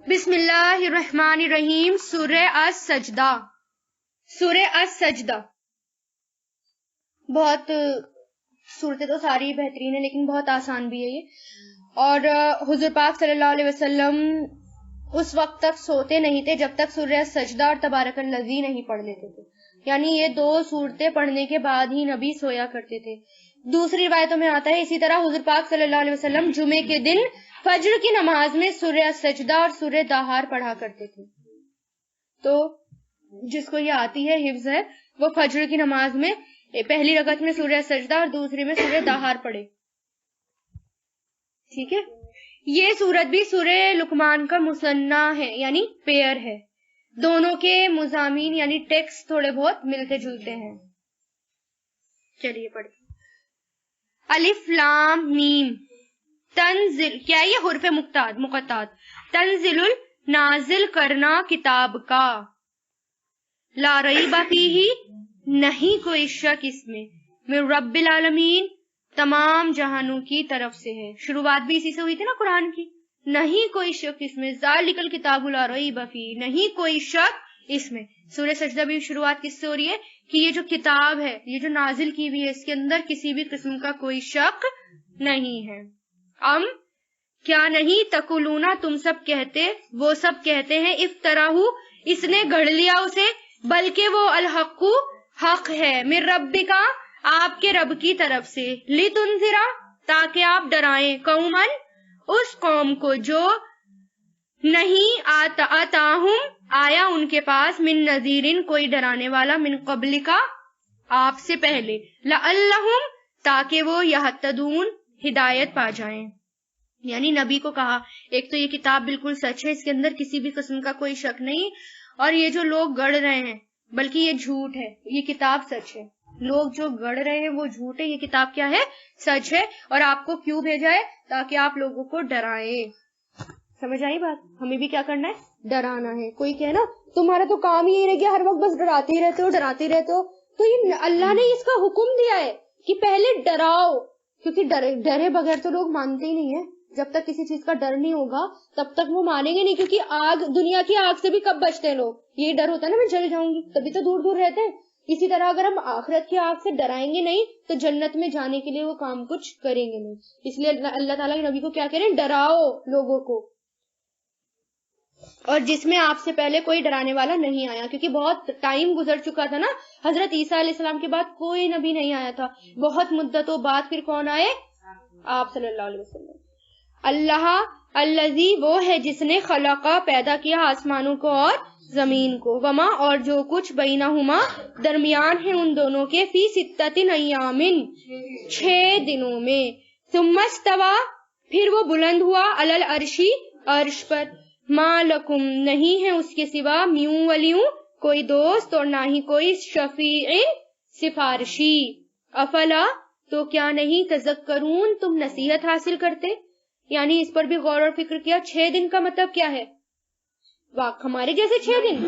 بسم اللہ الرحمن الرحیم. سورہ السجدہ. سورہ السجدہ بہت صورتیں تو ساری بہترین ہیں لیکن بہت آسان بھی ہے یہ. اور حضور پاک صلی اللہ علیہ وسلم اس وقت تک سوتے نہیں تھے جب تک سورہ السجدہ اور تبارک الذی نہیں پڑھ لیتے تھے. یعنی یہ دو صورتیں پڑھنے کے بعد ہی نبی سویا کرتے تھے. دوسری روایتوں میں آتا ہے اسی طرح حضور پاک صلی اللہ علیہ وسلم جمعے کے دن فجر کی نماز میں سورہ السجدہ اور سورہ دہار پڑھا کرتے تھے. تو جس کو یہ آتی ہے حفظ ہے وہ فجر کی نماز میں پہلی رکعت میں سورہ السجدہ اور دوسری میں سورہ دہار پڑھے. ٹھیک ہے. یہ سورت بھی سورہ لقمان کا مثنیٰ ہے یعنی پیئر ہے. دونوں کے مضامین یعنی ٹیکسٹ تھوڑے بہت ملتے جلتے ہیں. چلیے پڑھتے. الف لام میم. تنزل کیا یہ حرف مقطعات. تنزل نازل کرنا کتاب کا. لا ریب فیہ نہیں کوئی شک اس میں. من رب العالمین تمام جہانوں کی طرف سے ہے. شروعات بھی اسی سے ہوئی تھی نا قرآن کی. نہیں کوئی شک اس میں. ذالک الکتاب لا ریب فیہ نہیں کوئی شک اس میں. سورہ سجدہ بھی شروعات کس سے ہو رہی ہے کہ یہ جو کتاب ہے یہ جو نازل کی ہوئی ہے اس کے اندر کسی بھی قسم کا کوئی شک نہیں ہے. کیا نہیں تقولونا تم سب کہتے وہ سب کہتے ہیں افتراہو اس نے گھڑ لیا اسے بلکہ وہ الحق حق ہے من ربکا آپ کے رب کی طرف سے لتنذرا تاکہ آپ ڈرائیں قومن اس قوم کو جو نہیں آتاہم آیا ان کے پاس من نذیرن کوئی ڈرانے والا من قبل کا آپ سے پہلے لعلہم تاکہ وہ یہتدون ہدایت پا جائیں. یعنی نبی کو کہا ایک تو یہ کتاب بالکل سچ ہے اس کے اندر کسی بھی قسم کا کوئی شک نہیں اور یہ جو لوگ گڑھ رہے ہیں بلکہ یہ جھوٹ ہے. یہ کتاب سچ ہے. لوگ جو گڑھ رہے ہیں وہ جھوٹ ہے. یہ کتاب کیا ہے سچ ہے. اور آپ کو کیوں بھیجا ہے تاکہ آپ لوگوں کو ڈرائیں. سمجھ آئی بات. ہمیں بھی کیا کرنا ہے ڈرانا ہے. کوئی کہے نا تمہارا تو کام ہی رہ گیا ہر وقت بس ڈراتے ہی رہتے ہو ڈراتے رہتے ہو. تو یہ اللہ نے اس کا حکم دیا ہے کہ پہلے ڈراؤ کیونکہ ڈرے بغیر تو لوگ مانتے ہی نہیں ہے. جب تک کسی چیز کا ڈر نہیں ہوگا تب تک وہ مانیں گے نہیں. کیونکہ آگ دنیا کی آگ سے بھی کب بچتے ہیں لوگ. یہ ڈر ہوتا ہے نا میں جل جاؤں گی تبھی تو دور دور رہتے ہیں. اسی طرح اگر ہم آخرت کی آگ سے ڈرائیں گے نہیں تو جنت میں جانے کے لیے وہ کام کچھ کریں گے نہیں. اس لیے اللہ تعالیٰ کے نبی کو کیا کہہ رہے ہیں ڈراؤ لوگوں کو. اور جس میں آپ سے پہلے کوئی ڈرانے والا نہیں آیا کیونکہ بہت ٹائم گزر چکا تھا نا. حضرت عیسیٰ علیہ السلام کے بعد کوئی نبی نہیں آیا تھا. بہت مدتوں بعد پھر کون آئے آپ صلی اللہ علیہ وسلم. اللہ الذی وہ ہے جس نے خلقا پیدا کیا آسمانوں کو اور زمین کو وما اور جو کچھ بینہما درمیان ہے ان دونوں کے فی ستۃ ایام 6 دنوں میں. ثم استوی پھر وہ بلند ہوا علی العرشی عرش پر. ما لکم نہیں ہے اس کے سوا میوں ولیوں کوئی دوست اور نہ ہی کوئی شفیع سفارشی. افلا تو کیا نہیں تذکرون تم نصیحت حاصل کرتے. یعنی اس پر بھی غور اور فکر کیا. 6 دن کا مطلب کیا ہے ہمارے جیسے 6 دن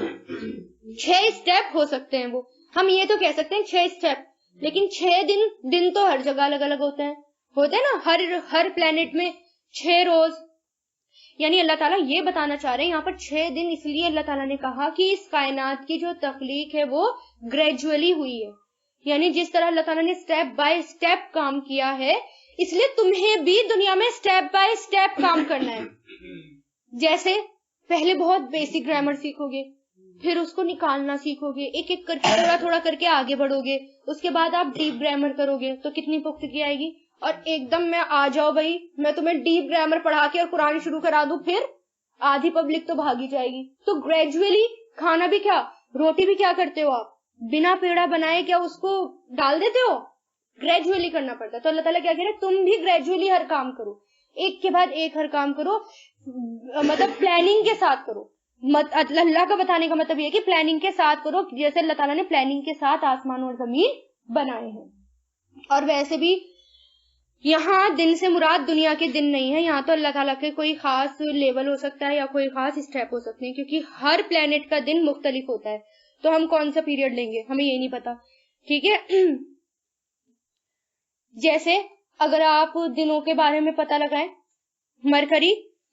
6 اسٹیپ ہو سکتے ہیں. وہ ہم یہ تو کہہ سکتے ہیں 6 اسٹیپ لیکن 6 دن تو ہر جگہ الگ الگ ہوتے ہیں نا. ہر پلانٹ میں 6 روز. یعنی اللہ تعالیٰ یہ بتانا چاہ رہے ہیں یہاں پر 6 دن اس لیے اللہ تعالیٰ نے کہا کہ اس کائنات کی جو تخلیق ہے وہ گریجولی ہوئی ہے. یعنی جس طرح اللہ تعالیٰ نے اسٹیپ بائی اسٹیپ کام کیا ہے اس لیے تمہیں بھی دنیا میں اسٹیپ بائی اسٹیپ کام کرنا ہے. جیسے پہلے بہت بیسک گرامر سیکھو گے پھر اس کو نکالنا سیکھو گے ایک ایک کر کے تھوڑا تھوڑا کر کے آگے بڑھو گے. اس کے بعد آپ ڈیپ گرامر کرو گے تو کتنی پختگی آئے گی. اور ایک دم میں آ جاؤ بھائی میں تمہیں ڈیپ گرامر پڑھا کے اور قرآن شروع کرا دوں پھر آدھی پبلک تو بھاگی جائے گی. تو گریجولی کھانا بھی کیا روٹی بھی کیا کرتے ہو آپ بنا پیڑا بنائے کیا اس کو ڈال دیتے ہو. گریجولی کرنا پڑتا ہے. تو اللہ تعالیٰ کیا کہہ رہے ہیں تم بھی گریجولی ہر کام کرو ایک کے بعد ایک ہر کام کرو. مطلب پلاننگ کے ساتھ کرو. اللہ کا بتانے کا مطلب یہ کہ پلاننگ کے ساتھ کرو جیسے اللہ تعالیٰ نے پلاننگ کے ساتھ آسمان اور زمین بنائے ہیں. اور ویسے بھی یہاں دن سے مراد دنیا کے دن نہیں ہے. یہاں تو اللہ تعالیٰ کے کوئی خاص لیول ہو سکتا ہے یا کوئی خاص اسٹیپ ہو سکتے ہیں کیونکہ ہر پلانٹ کا دن مختلف ہوتا ہے. تو ہم کون سا پیریڈ لیں گے ہمیں یہ نہیں پتا. ٹھیک ہے. جیسے اگر آپ دنوں کے بارے میں پتہ لگائیں مرکری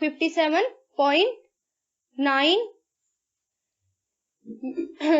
57.9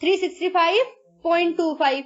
365.25,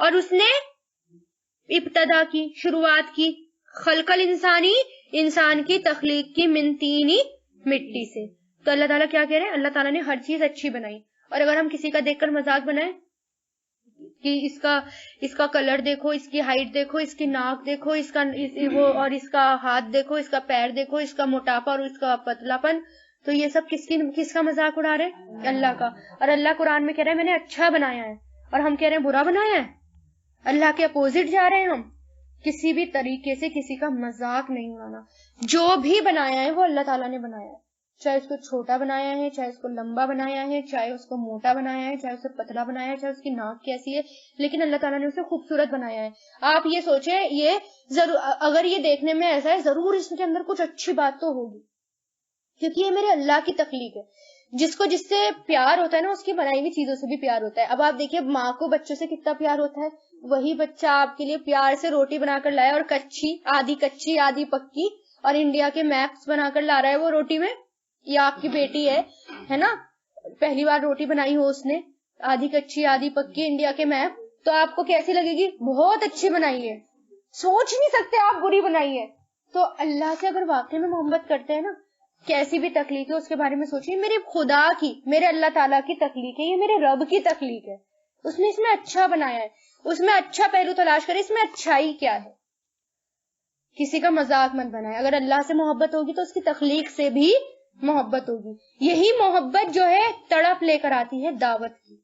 اور اس نے ابتدا کی، شروعات کی، خلق الانسانی، انسان کی تخلیق کی، من تینی، مٹی سے. تو اللہ تعالیٰ کیا کہہ رہے ہیں؟ اللہ تعالیٰ نے ہر چیز اچھی بنائی. اور اگر ہم کسی کا دیکھ کر مذاق بنائیں کہ اس کا کلر دیکھو، اس کی ہائٹ دیکھو، اس کی ناک دیکھو، اس کا ہاتھ دیکھو، اس کا پیر دیکھو، اس کا موٹاپا اور اس کا پتلا پن، تو یہ سب کس کا مذاق اڑا رہے ہیں؟ اللہ کا. اور اللہ قرآن میں کہہ رہے ہیں میں نے اچھا بنایا ہے، اور ہم کہہ رہے ہیں برا بنایا ہے. اللہ کے اپوزٹ جا رہے ہیں ہم. کسی بھی طریقے سے کسی کا مذاق نہیں اڑانا. جو بھی بنایا ہے وہ اللہ تعالیٰ نے بنایا ہے، چاہے اس کو چھوٹا بنایا ہے، چاہے اس کو لمبا بنایا ہے، چاہے اس کو موٹا بنایا ہے، چاہے اسے پتلا بنایا ہے، چاہے اس کی ناک کیسی ہے، لیکن اللہ تعالیٰ نے اسے خوبصورت بنایا ہے. آپ یہ سوچیں، یہ ضرور اگر یہ دیکھنے میں ایسا ہے، ضرور اس کے اندر کچھ اچھی بات تو ہوگی، کیونکہ یہ میرے اللہ کی تخلیق ہے. جس سے پیار ہوتا ہے نا، اس کی بنائی ہوئی چیزوں سے بھی پیار ہوتا ہے. اب آپ دیکھیے ماں کو بچوں سے کتنا پیار ہوتا ہے. وہی بچہ آپ کے لیے پیار سے روٹی بنا کر لایا، اور کچی آدھی پکی، اور انڈیا کے میپس بنا کر لا رہا ہے وہ روٹی میں. یا آپ کی بیٹی ہے نا، پہلی بار روٹی بنائی ہو اس نے، آدھی کچی آدھی پکی، انڈیا کے میپ، تو آپ کو کیسی لگے گی؟ بہت اچھی بنائی ہے، سوچ نہیں سکتے آپ بری بنائی ہے. تو اللہ سے اگر واقعی میں محبت کرتے ہیں نا، کیسی بھی تخلیق ہے اس کے بارے میں سوچیے. میرے خدا کی، میرے اللہ تعالیٰ کی تخلیق ہے، یہ میرے رب کی تخلیق ہے. اس نے اس میں اچھا بنایا ہے، اس میں اچھا پہلو تلاش کرے، اس میں اچھائی کیا ہے. کسی کا مذاق مت بنائے. اگر اللہ سے محبت ہوگی تو اس کی تخلیق سے بھی محبت ہوگی. یہی محبت جو ہے تڑپ لے کر آتی ہے دعوت کی.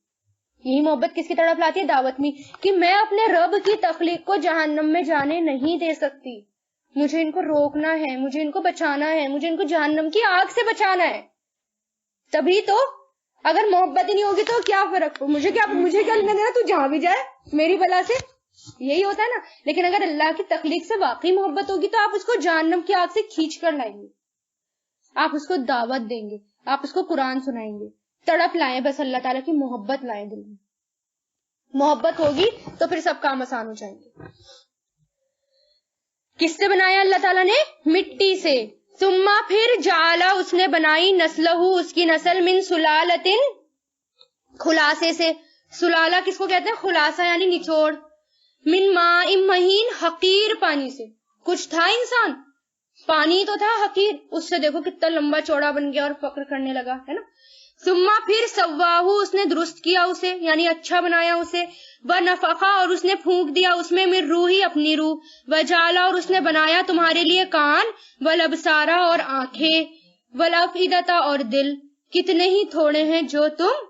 یہی محبت کس کی تڑپ لاتی ہے؟ دعوت میں، کہ میں اپنے رب کی تخلیق کو جہنم میں جانے نہیں دے سکتی. مجھے ان کو روکنا ہے، مجھے ان کو بچانا ہے، مجھے ان کو جہنم کی آگ سے بچانا ہے. تبھی تو. اگر محبت ہی نہیں ہوگی تو کیا فرق؟ مجھے کیا لینا دینا، تو جہاں بھی جائے میری بلا سے. یہی ہوتا ہے نا. لیکن اگر اللہ کی تخلیق سے واقعی محبت ہوگی تو آپ اس کو جہنم کی آگ سے کھینچ کر لائیں گے، آپ اس کو دعوت دیں گے، آپ اس کو قرآن سنائیں گے. تڑپ لائیں، بس اللہ تعالیٰ کی محبت لائیں دل میں. محبت ہوگی تو پھر سب کام آسان ہو جائیں گے. کس سے بنایا اللہ تعالیٰ نے؟ مٹی سے. ثم پھر جعلا، اس نے بنائی، نسلہ، اس کی نسل، من سلالتن، خلاصے سے. سلالہ کس کو کہتے ہیں؟ خلاصہ یعنی نچوڑ. من ماء مہین، حقیر پانی سے. کچھ تھا انسان، پانی تو تھا حقیر، اس سے دیکھو کتنا لمبا چوڑا بن گیا اور فخر کرنے لگا، ہے نا. ثم پھر سواہ، اس نے درست کیا اسے، یعنی اچھا بنایا اسے. ونفخا، اور اس نے پھونک دیا اس میں، من روحی، اپنی روح. وجعل، اور اس نے بنایا تمہارے لیے کان، والابصارا، اور آنکھیں، والافئدۃ، اور دل. کتنے ہی تھوڑے ہیں جو تم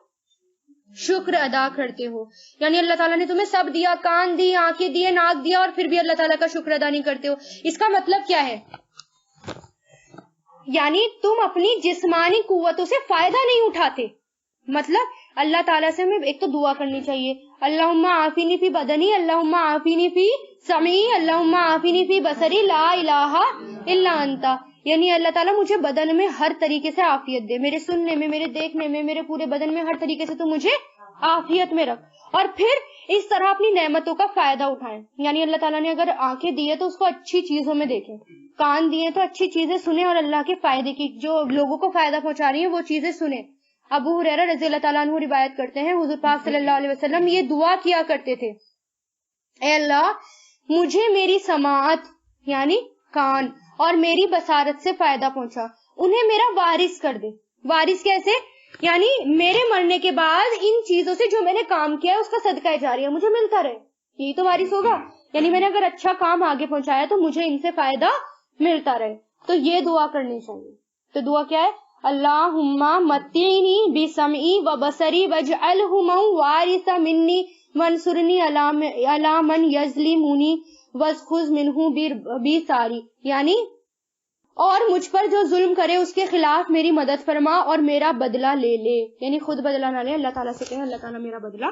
شکر ادا کرتے ہو. یعنی اللہ تعالیٰ نے تمہیں سب دیا، کان دی، آنکھیں دیے، ناک دیا، اور پھر بھی اللہ تعالیٰ کا شکر ادا نہیں کرتے ہو. اس کا مطلب کیا ہے؟ یعنی تم اپنی جسمانی قوتوں سے فائدہ نہیں اٹھاتے. مطلب اللہ تعالیٰ سے ہمیں ایک تو دعا کرنی چاہیے، اللہم عافینی فی بدنی، اللہم عافینی فی سمعی، اللہم عافینی فی بصری، لا الہ الا انت. یعنی اللہ تعالیٰ مجھے بدن میں ہر طریقے سے عافیت دے، میرے سننے میں، میرے دیکھنے میں، میرے پورے بدن میں ہر طریقے سے تو مجھے عافیت میں رکھ. اور پھر اس طرح اپنی نعمتوں کا فائدہ اٹھائیں. یعنی اللہ تعالیٰ نے اگر آنکھیں دی ہے تو اس کو اچھی چیزوں میں دیکھیں، کان دیے تو اچھی چیزیں سنیں، اور اللہ کے فائدے کی، جو لوگوں کو فائدہ پہنچا رہی ہیں وہ چیزیں سنیں. ابو ہریرہ رضی اللہ تعالیٰ عنہ روایت کرتے ہیں، حضور پاک صلی اللہ علیہ وسلم یہ دعا کیا کرتے تھے، اے اللہ مجھے میری سماعت یعنی کان اور میری بصارت سے فائدہ پہنچا، انہیں میرا وارث کر دے. وارث کیسے؟ یعنی میرے مرنے کے بعد ان چیزوں سے جو میں نے کام کیا ہے اس کا صدقہ جاریہ مجھے ملتا رہے. یہی تو وارث ہوگا. یعنی میں نے اگر اچھا کام آگے پہنچایا تو مجھے ان سے فائدہ ملتا رہے. تو یہ دعا کرنی چاہیے. تو دعا کیا ہے؟ اللہم متعنی بسمعی و بصری واجعلہما وارث منی وانصرنی علی من یظلمنی واخذ منہ بثاری. یعنی اور مجھ پر جو ظلم کرے اس کے خلاف میری مدد فرما اور میرا بدلہ لے لے. یعنی خود بدلہ نہ لے، اللہ تعالیٰ سے کہے اللہ تعالیٰ میرا بدلہ